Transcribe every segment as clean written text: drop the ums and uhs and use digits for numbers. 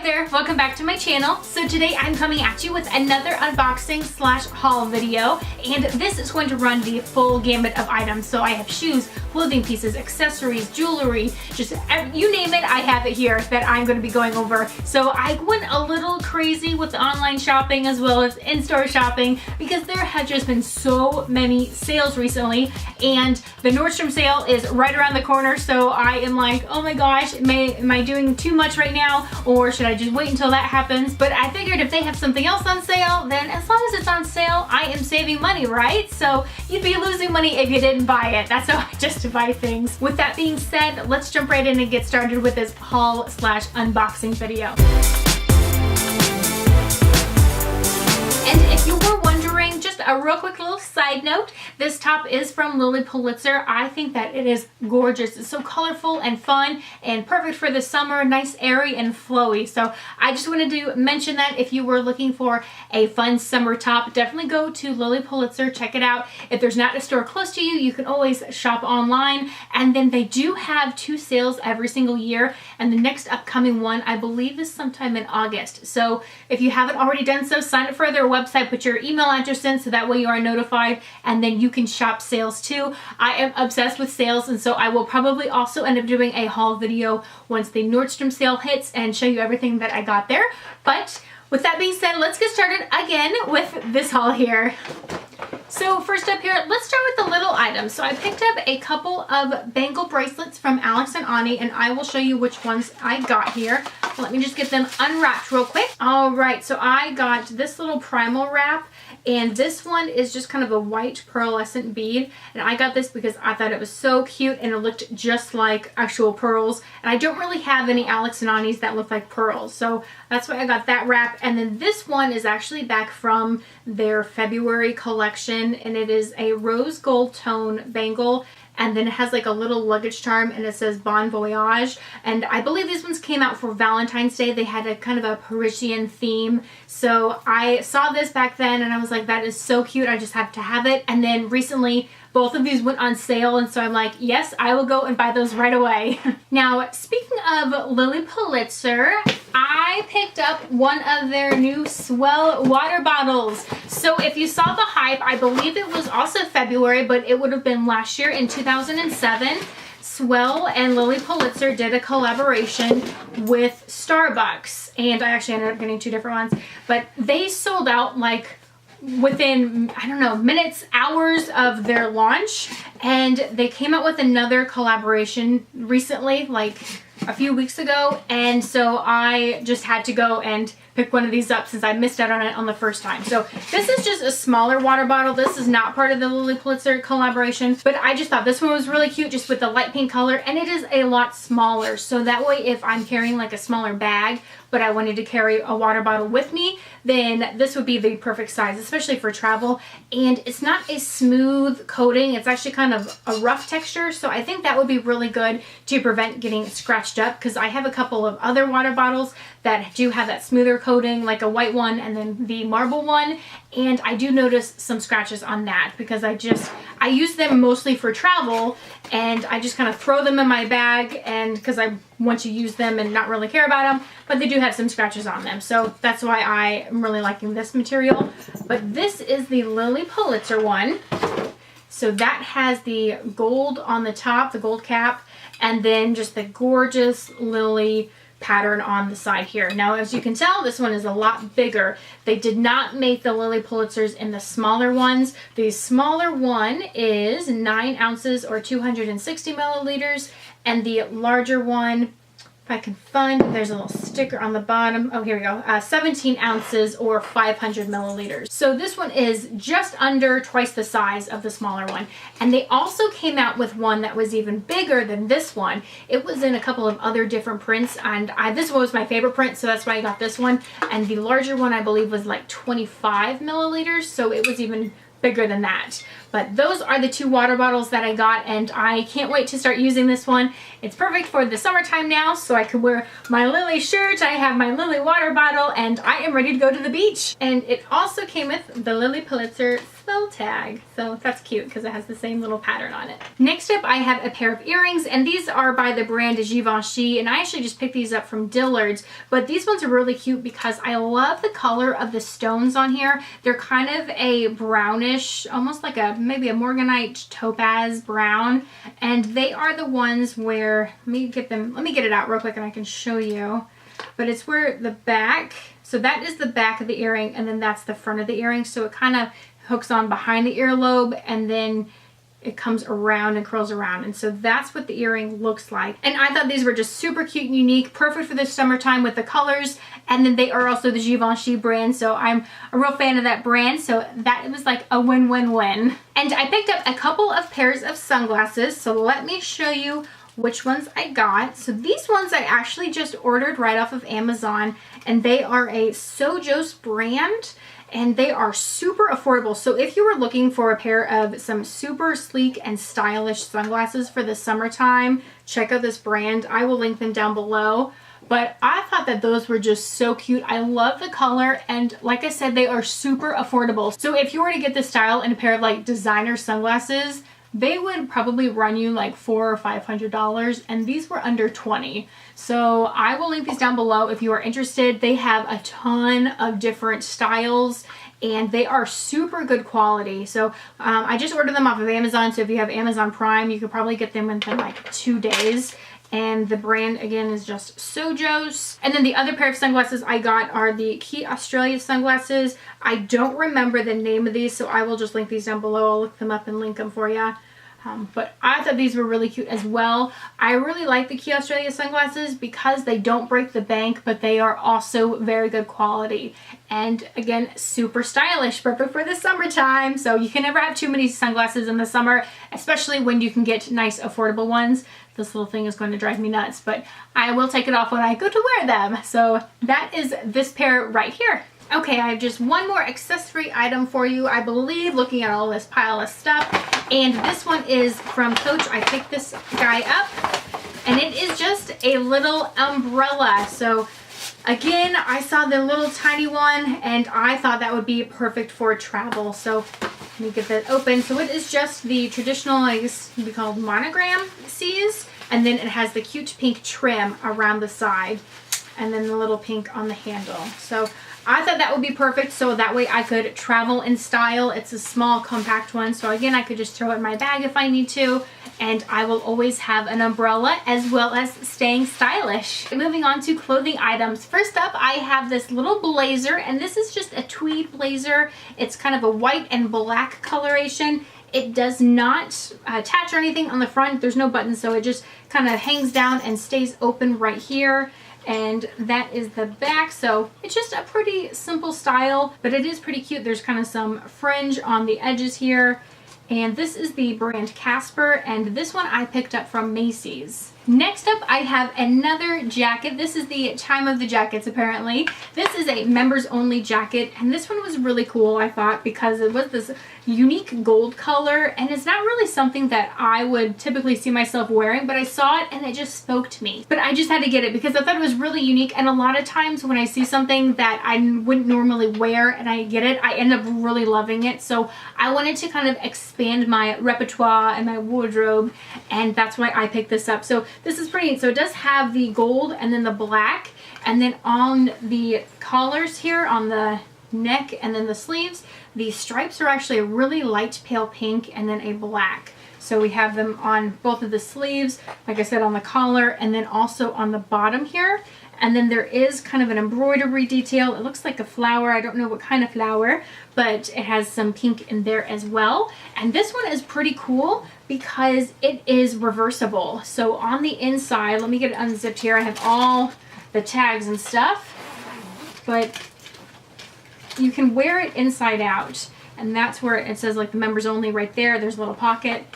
there, welcome back to my channel. So today I'm coming at you with another unboxing slash haul video, and this is going to run the full gamut of items. So I have shoes, clothing pieces, accessories, jewelry, just you name it, I have it here that I'm going to be going over. So I went a little crazy with the online shopping as well as in-store shopping because there have just been so many sales recently, and the Nordstrom sale is right around the corner. So I am like, oh my gosh, am I doing too much right now, or should I just wait until that happens? But I figured if they have something else on sale, then as long as it's on sale, I am saving money, right? So you'd be losing money if you didn't buy it. That's how I justify things. With that being said, let's jump right in and get started with this haul slash unboxing video. And if you were wondering, just a real quick little side note, this top is from Lilly Pulitzer. I think that it is gorgeous. It's so colorful and fun and perfect for the summer, nice, airy, and flowy. So I just wanted to mention that if you were looking for a fun summer top, definitely go to Lilly Pulitzer, check it out. If there's not a store close to you, you can always shop online. And then they do have 2 sales every single year, and the next upcoming one, I believe, is sometime in August. So if you haven't already done so, sign up for their website, put your email address in so that way you are notified, and then you can shop sales too. I am obsessed with sales, and so I will probably also end up doing a haul video once the Nordstrom sale hits and show you everything that I got there. But with that being said, let's get started again with this haul here. So first up here, let's start with the little items. So I picked up a couple of bangle bracelets from Alex and Ani, and I will show you which ones I got here. Let me just get them unwrapped real quick. All right, so I got this little primal wrap, and this one is just kind of a white pearlescent bead. And I got this because I thought it was so cute and it looked just like actual pearls. And I don't really have any Alex and Ani's that look like pearls. So that's why I got that wrap. And then this one is actually back from their February collection, and it is a rose gold tone bangle. And then it has like a little luggage charm, and it says Bon Voyage. And I believe these ones came out for Valentine's Day. They had a kind of a Parisian theme. So I saw this back then and I was like, that is so cute. I just have to have it. And then recently, both of these went on sale, and so I'm like, yes, I will go and buy those right away. Now, speaking of Lilly Pulitzer, I picked up one of their new Swell water bottles. So if you saw the hype, I believe it was also February, but it would have been last year in 2007. Swell and Lilly Pulitzer did a collaboration with Starbucks, and I actually ended up getting 2 different ones, but they sold out like within, I don't know, minutes, hours of their launch. And they came out with another collaboration recently, like a few weeks ago, and so I just had to go and pick one of these up since I missed out on it on the first time. So this is just a smaller water bottle. This is not part of the Lilly Pulitzer collaboration, but I just thought this one was really cute just with the light pink color, and it is a lot smaller. So that way if I'm carrying like a smaller bag, but I wanted to carry a water bottle with me, then this would be the perfect size, especially for travel. And it's not a smooth coating. It's actually kind of a rough texture. So I think that would be really good to prevent getting scratched up, because I have a couple of other water bottles that do have that smoother coating, like a white one and then the marble one. And I do notice some scratches on that because I use them mostly for travel, and I just kind of throw them in my bag, and because I want to use them and not really care about them, but they do have some scratches on them. So that's why I am really liking this material. But this is the Lilly Pulitzer one. So that has the gold on the top, the gold cap, and then just the gorgeous Lilly pattern on the side here. Now, as you can tell, this one is a lot bigger. They did not make the Lilly Pulitzers in the smaller ones. The smaller one is 9 ounces or 260 milliliters, and the larger one, if I can find, there's a little sticker on the bottom. Oh, here we go. 17 ounces or 500 milliliters. So this one is just under twice the size of the smaller one. And they also came out with one that was even bigger than this one. It was in a couple of other different prints, and this one was my favorite print, so that's why I got this one. And the larger one, I believe, was like 25 milliliters, so it was even bigger than that. But those are the 2 water bottles that I got, and I can't wait to start using this one. It's perfect for the summertime now, so I can wear my Lilly shirt, I have my Lilly water bottle, and I am ready to go to the beach. And it also came with the Lilly Pulitzer Swell tag. So that's cute because it has the same little pattern on it. Next up, I have a pair of earrings, and these are by the brand Givenchy, and I actually just picked these up from Dillard's, but these ones are really cute because I love the color of the stones on here. They're kind of a brownish, almost like maybe a morganite topaz brown, and they are the ones where, let me get it out real quick and I can show you. But it's where the back, so that is the back of the earring, and then that's the front of the earring. So it kind of hooks on behind the earlobe, and then it comes around and curls around. And so that's what the earring looks like. And I thought these were just super cute and unique, perfect for the summertime with the colors. And then they are also the Givenchy brand, so I'm a real fan of that brand. So that was like a win-win-win. And I picked up a couple of pairs of sunglasses. So let me show you which ones I got. So these ones I actually just ordered right off of Amazon, and they are a Sojos brand, and they are super affordable. So if you were looking for a pair of some super sleek and stylish sunglasses for the summertime, check out this brand. I will link them down below. But I thought that those were just so cute. I love the color, and like I said, they are super affordable. So if you were to get this style in a pair of like designer sunglasses, they would probably run you like $400 or $500, and these were under $20. So I will link these down below if you are interested. They have a ton of different styles, and they are super good quality. So I just ordered them off of Amazon, so if you have Amazon Prime, you could probably get them within like 2 days. And the brand again is just Sojos. And then the other pair of sunglasses I got are the Quay Australia sunglasses. I don't remember the name of these, so I will just link these down below. I'll look them up and link them for you. But I thought these were really cute as well. I really like the Quay Australia sunglasses because they don't break the bank, but they are also very good quality. And again, super stylish, perfect for the summertime. So you can never have too many sunglasses in the summer, especially when you can get nice affordable ones. This little thing is going to drive me nuts, but I will take it off when I go to wear them. So that is this pair right here. Okay, I have just one more accessory item for you, I believe, looking at all this pile of stuff. And this one is from Coach. I picked this guy up, and it is just a little umbrella. So again, I saw the little tiny one, and I thought that would be perfect for travel. So let me get that open. So it is just the traditional, I guess it would be called monogram C's, and then it has the cute pink trim around the side, and then the little pink on the handle. So I thought that would be perfect, so that way I could travel in style. It's a small, compact one, so again, I could just throw it in my bag if I need to, and I will always have an umbrella as well as staying stylish. Moving on to clothing items. First up, I have this little blazer, and this is just a tweed blazer. It's kind of a white and black coloration. It does not attach or anything on the front. There's no buttons, so it just kind of hangs down and stays open right here. And that is the back. So it's just a pretty simple style, but it is pretty cute. There's kind of some fringe on the edges here. And this is the brand Casper, and this one I picked up from Macy's. Next up, I have another jacket. This is the time of the jackets, apparently. This is a members only jacket, and this one was really cool, I thought, because it was this unique gold color, and it's not really something that I would typically see myself wearing, but I saw it and it just spoke to me. But I just had to get it because I thought it was really unique, and a lot of times when I see something that I wouldn't normally wear and I get it, I end up really loving it. So I wanted to kind of expand my repertoire and my wardrobe, and that's why I picked this up. So this is pretty neat. So it does have the gold and then the black, and then on the collars here on the neck and then the sleeves, the stripes are actually a really light pale pink and then a black. So we have them on both of the sleeves, like I said, on the collar, and then also on the bottom here. And then there is kind of an embroidery detail. It looks like a flower. I don't know what kind of flower, but it has some pink in there as well. And this one is pretty cool because it is reversible. So on the inside, let me get it unzipped here. I have all the tags and stuff, but you can wear it inside out. And that's where it says like the members only right there. There's a little pocket.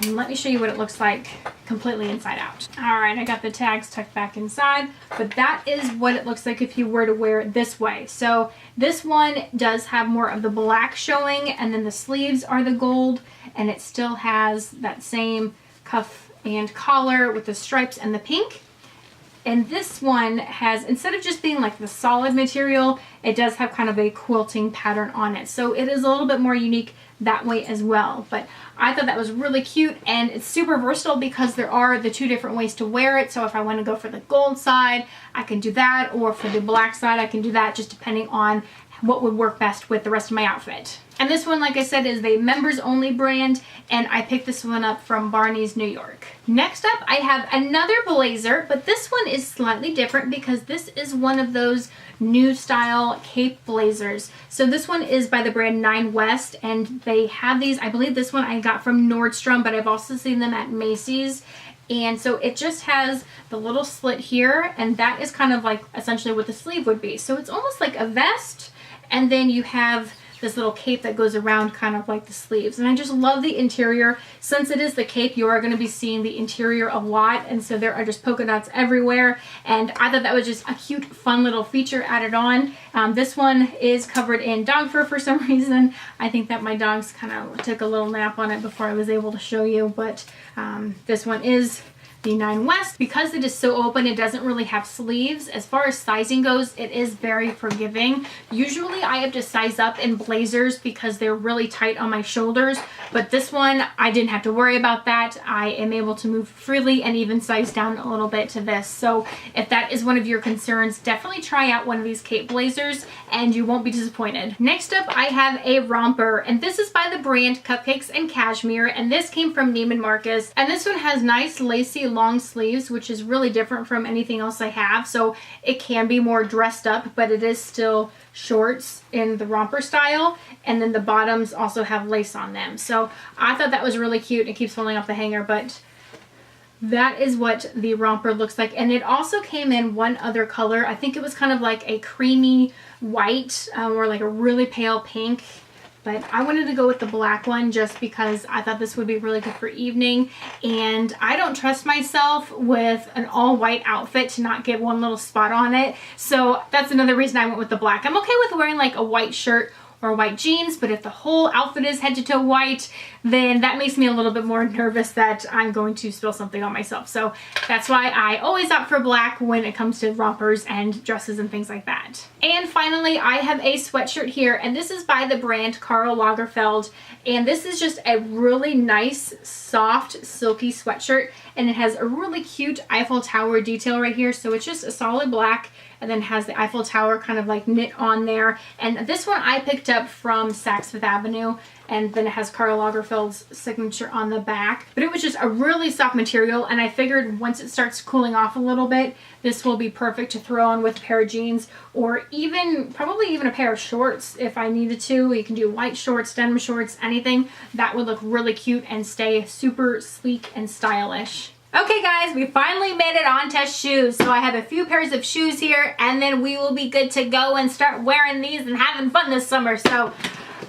And let me show you what it looks like completely inside out. All right, I got the tags tucked back inside, but that is what it looks like if you were to wear it this way. So this one does have more of the black showing, and then the sleeves are the gold, and it still has that same cuff and collar with the stripes and the pink. And this one has, instead of just being like the solid material, it does have kind of a quilting pattern on it. So it is a little bit more unique that way as well. But I thought that was really cute, and it's super versatile because there are the two different ways to wear it. So if I want to go for the gold side, I can do that, or for the black side, I can do that, just depending on what would work best with the rest of my outfit. And this one, like I said, is the members only brand, and I picked this one up from Barney's, New York. Next up, I have another blazer, but this one is slightly different because this is one of those new style cape blazers. So this one is by the brand 9 West, and they have these, I believe this one I got from Nordstrom, but I've also seen them at Macy's. And so it just has the little slit here, and that is kind of like essentially what the sleeve would be. So it's almost like a vest, and then you have this little cape that goes around kind of like the sleeves. And I just love the interior. Since it is the cape, you are going to be seeing the interior a lot, and so there are just polka dots everywhere, and I thought that was just a cute, fun little feature added on. This one is covered in dog fur for some reason. I think that my dogs kind of took a little nap on it before I was able to show you, but this one is the 9 West. Because it is so open, it doesn't really have sleeves. As far as sizing goes, it is very forgiving. Usually I have to size up in blazers because they're really tight on my shoulders, but this one I didn't have to worry about that. I am able to move freely and even size down a little bit to this. So if that is one of your concerns, definitely try out one of these cape blazers and you won't be disappointed. Next up, I have a romper, and this is by the brand Cupcakes and Cashmere, and this came from Neiman Marcus, and this one has nice lacy long sleeves, which is really different from anything else I have. So it can be more dressed up, but it is still shorts in the romper style, and then the bottoms also have lace on them. So I thought that was really cute. It keeps falling off the hanger, but that is what the romper looks like. And it also came in one other color. I think it was kind of like a creamy white or like a really pale pink. But I wanted to go with the black one just because I thought this would be really good for evening. And I don't trust myself with an all white outfit to not get one little spot on it. So that's another reason I went with the black. I'm okay with wearing like a white shirt or white jeans, but if the whole outfit is head to toe white, then that makes me a little bit more nervous that I'm going to spill something on myself. So that's why I always opt for black when it comes to rompers and dresses and things like that. And finally, I have a sweatshirt here, and this is by the brand Karl Lagerfeld, and this is just a really nice, soft, silky sweatshirt, and it has a really cute Eiffel Tower detail right here. So it's just a solid black, and then has the Eiffel Tower kind of like knit on there. And this one I picked up from Saks Fifth Avenue, and then it has Karl Lagerfeld's signature on the back. But it was just a really soft material, and I figured once it starts cooling off a little bit, this will be perfect to throw on with a pair of jeans, or even probably even a pair of shorts if I needed to. You can do white shorts, denim shorts, anything. That would look really cute and stay super sleek and stylish. Okay guys, we finally made it on to shoes. So I have a few pairs of shoes here, and then we will be good to go and start wearing these and having fun this summer. So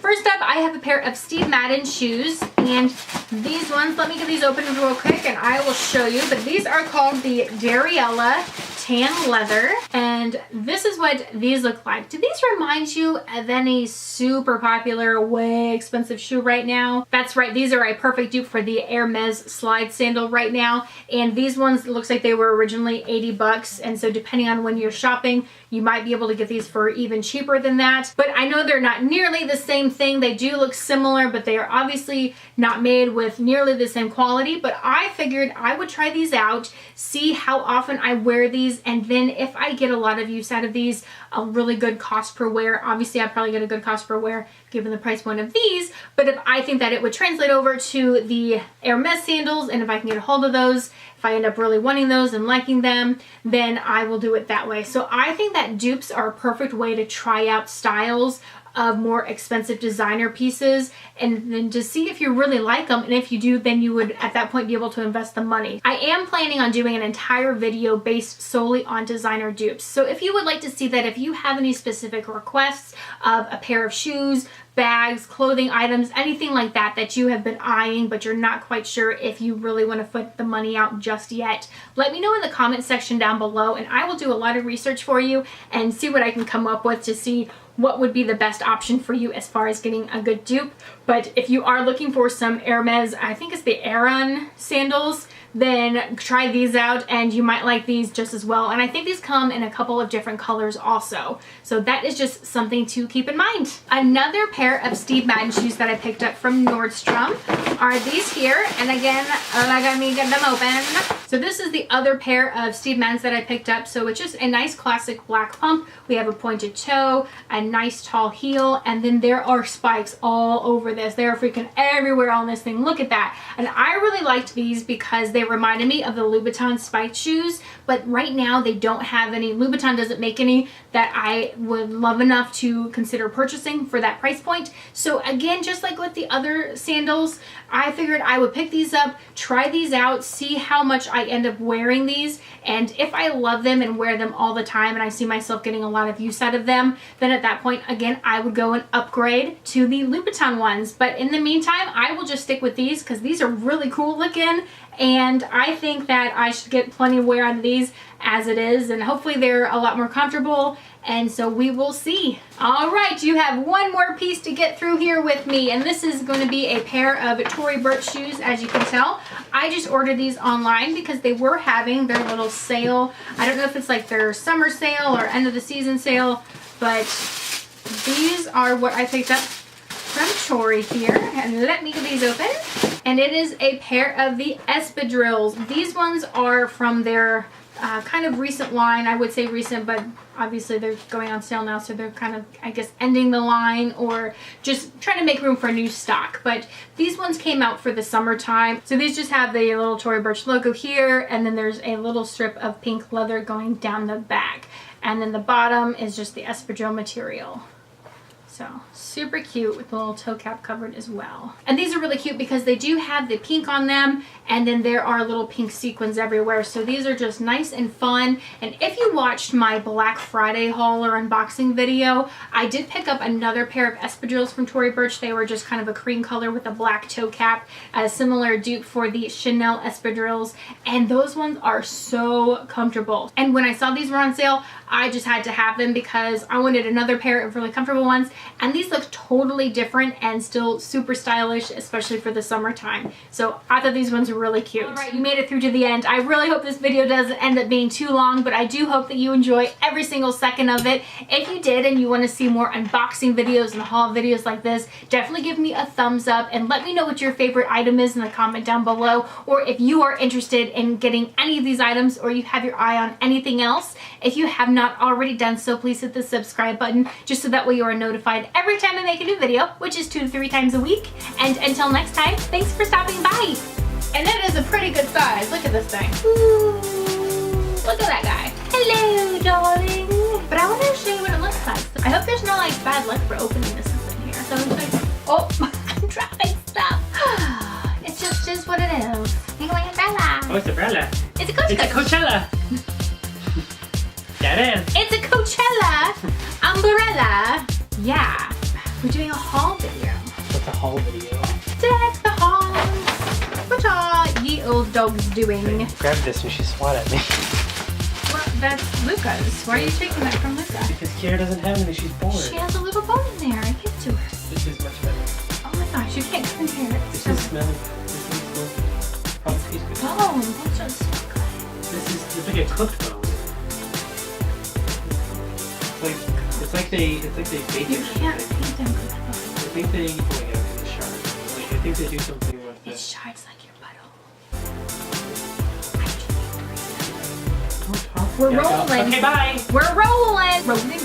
first up, I have a pair of Steve Madden shoes, and these ones, let me get these open real quick and I will show you. But these are called the Dariella Tan Leather, and this is what these look like. Do these remind you of any super popular, way expensive shoe right now? That's right, these are a perfect dupe for the Hermes slide sandal right now, and these ones, it looks like they were originally 80 bucks, and so depending on when you're shopping, you might be able to get these for even cheaper than that. But I know they're not nearly the same thing. They do look similar, but they are obviously not made with nearly the same quality. But I figured I would try these out, see how often I wear these, and then if I get a lot of use out of these, a really good cost per wear. Obviously, I'd probably get a good cost per wear given the price point of these, but if I think that it would translate over to the Hermes sandals, and if I can get a hold of those, if I end up really wanting those and liking them, then I will do it that way. So I think that dupes are a perfect way to try out styles of more expensive designer pieces, and then to see if you really like them, and if you do, then you would at that point be able to invest the money. I am planning on doing an entire video based solely on designer dupes. So if you would like to see that, if you have any specific requests of a pair of shoes, bags, clothing items, anything like that that you have been eyeing but you're not quite sure if you really want to put the money out just yet, let me know in the comment section down below, and I will do a lot of research for you and see what I can come up with to see what would be the best option for you as far as getting a good dupe. But if you are looking for some Hermes, I think it's the Aran sandals, then try these out and you might like these just as well. And I think these come in a couple of different colors also. So that is just something to keep in mind. Another pair of Steve Madden shoes that I picked up from Nordstrom are these here. And again, let me get them open. So this is the other pair of Steve Maddens that I picked up. So it's just a nice classic black pump. We have a pointed toe, a nice tall heel, and then there are spikes all over this. They're freaking everywhere on this thing. Look at that. And I really liked these because they reminded me of the Louboutin spiked shoes, but right now they don't have any. Louboutin doesn't make any that I would love enough to consider purchasing for that price point. So again, just like with the other sandals, I figured I would pick these up, try these out, see how much I end up wearing these, and if I love them and wear them all the time and I see myself getting a lot of use out of them, then at that point, again, I would go and upgrade to the Louboutin ones. But in the meantime, I will just stick with these because these are really cool looking, and I think that I should get plenty of wear out of these as it is, and hopefully they're a lot more comfortable, and so we will see. All right, you have one more piece to get through here with me, and this is going to be a pair of Tory Burch shoes. As you can tell, I just ordered these online because they were having their little sale. I don't know if it's like their summer sale or end of the season sale, but these are what I picked up from Tory here, and let me get these open. And it is a pair of the espadrilles. These ones are from their kind of recent line. I would say recent, but obviously they're going on sale now, so they're kind of, I guess, ending the line or just trying to make room for new stock. But these ones came out for the summertime. So these just have the little Tory Burch logo here, and then there's a little strip of pink leather going down the back. And then the bottom is just the espadrille material. So super cute with the little toe cap covered as well. And these are really cute because they do have the pink on them, and then there are little pink sequins everywhere. So these are just nice and fun. And if you watched my Black Friday haul or unboxing video, I did pick up another pair of espadrilles from Tory Burch. They were just kind of a cream color with a black toe cap, a similar dupe for the Chanel espadrilles. And those ones are so comfortable. And when I saw these were on sale, I just had to have them because I wanted another pair of really comfortable ones. And these look totally different and still super stylish, especially for the summertime. So I thought these ones were really cute. All right, you made it through to the end. I really hope this video doesn't end up being too long, but I do hope that you enjoy every single second of it. If you did and you want to see more unboxing videos and haul videos like this, definitely give me a thumbs up and let me know what your favorite item is in the comment down below. Or if you are interested in getting any of these items or you have your eye on anything else, if you have not already done so, please hit the subscribe button just so that way you are notified every time I make a new video, which is 2 to 3 times a week. And until next time, thanks for stopping by. And that is a pretty good size. Look at this thing. Ooh, look at that guy. Hello, darling. But I want to show you what it looks like. I hope there's no like bad luck for opening this in here. So I'm like, oh, I'm dropping stuff. It's just what it is. You know, umbrella. Oh, it's umbrella. It's a Coachella. It's a Coachella. Yeah, it is. It's a Coachella umbrella. Yeah. We're doing a haul video. What's a haul video? Deck the halls. What are ye old dogs doing? Grab this and she swat at me. Well, that's Luca's. Why are you taking that from Luca? Because Kiara doesn't have any, she's bored. She has a little bone in there. I give it to her. This is much better. Oh my gosh, you can't compare it. This is smelly. This is smelly. Oh, it tastes good. Oh, what's just so good? This is, it's like a cooked bone. It's like they bake You it. can't feed them good I food. think they, oh my god, it's sharp. Like, I think they do something with It this. shards like your butthole. Don't talk. We're Yeah, go. rolling. Okay, bye. We're rolling. Rolling.